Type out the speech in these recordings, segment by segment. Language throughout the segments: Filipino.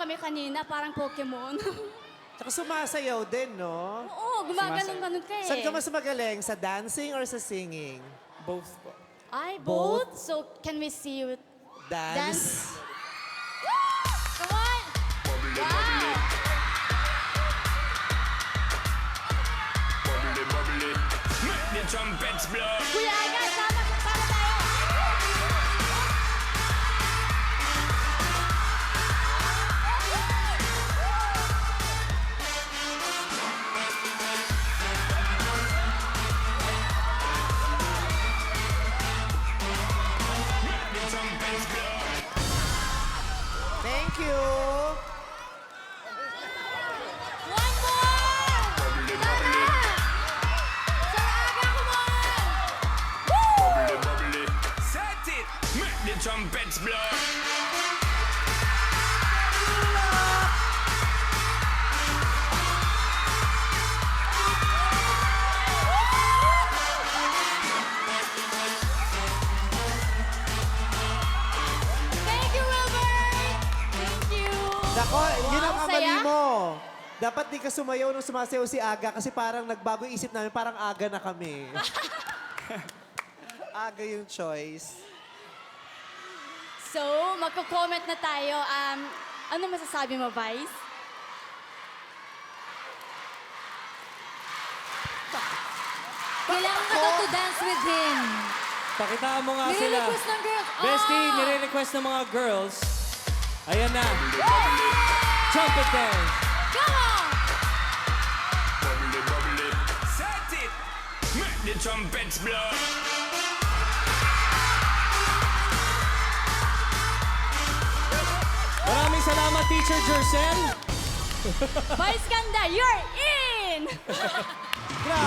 kami kanina, parang Pokemon. Tsaka sumasayaw din, no? Oo, gumaganon-ganon ka eh. Saan ka mas magaling? Sa dancing or sa singing? Both po. Ay, Both? both? So, can we see you Dance? dance? Come on! Wow! Bubbly, bubbly. Make the trumpets blow. Kuya Aga, sama tayo! The trumpets blow. Thank you! One more! Bubbly, Tara! bubbly. Sir Aga, come on! Bubbly, bubbly. Set it. Make the trumpets blow. Thank you, Wilbert! Thank you! Nako, yun ang Wow, kamali saya. mo. Dapat di ka sumayaw nung sumasayaw si Aga kasi parang nagbago yung isip namin, parang Aga na kami. Aga yung choice. So, magko-comment na tayo. Ano masasabi mo, Vice? Kailangan ka daw to dance with him. Pakitaan mo nga sila. Nire-request ng girls. Bestie, nire-request ng mga girls. Ayan na. Trumpet dance. Come on! Bubbly, bubbly. Set it. Make the trumpets blow. Maraming salamat, Teacher Jercel. Vice Ganda, you're in!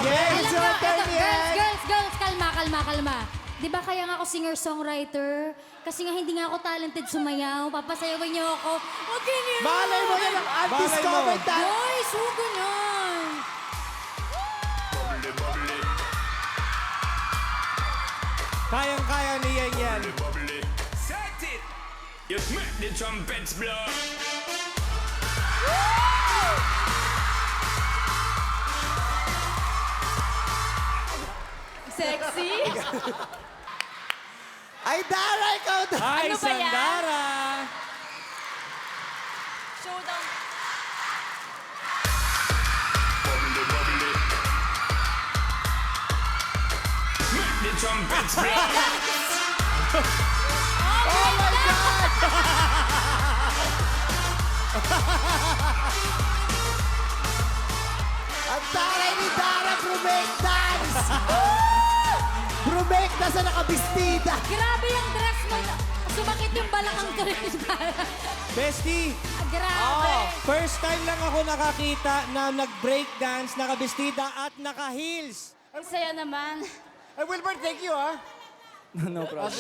Yes, Alam your mo, turn ito, yan! girls, kalma. Di ba kaya nga ako singer-songwriter? Kasi nga hindi nga ako talented sumayaw. Papasayawin niyo ako. Okay niyo. Malay mo yan ang undiscovered talent. Guys, huwag ganyan. Bubbly, bubbly. Kayang-kaya niya yan. Bubbly, bubbly. Set it. You make the trumpets blow. Sexy? Ay, Dara, ikaw na! Hi, Ano ba yan? Sandara. Showdown. Bubbly, bubbly. Make the trumpets blow. Oh my God! Ang taray ni Dara, brumake dance! Brumake na sa nakabistida! Grabe yung dress mo. Sumakit yung balakang ko rin. Bestie, Grabe. first time lang ako nakakita na nag-breakdance, nakabestida at naka-heels. Ang saya naman. Ay, Wilbert, thank you, ah! No problem.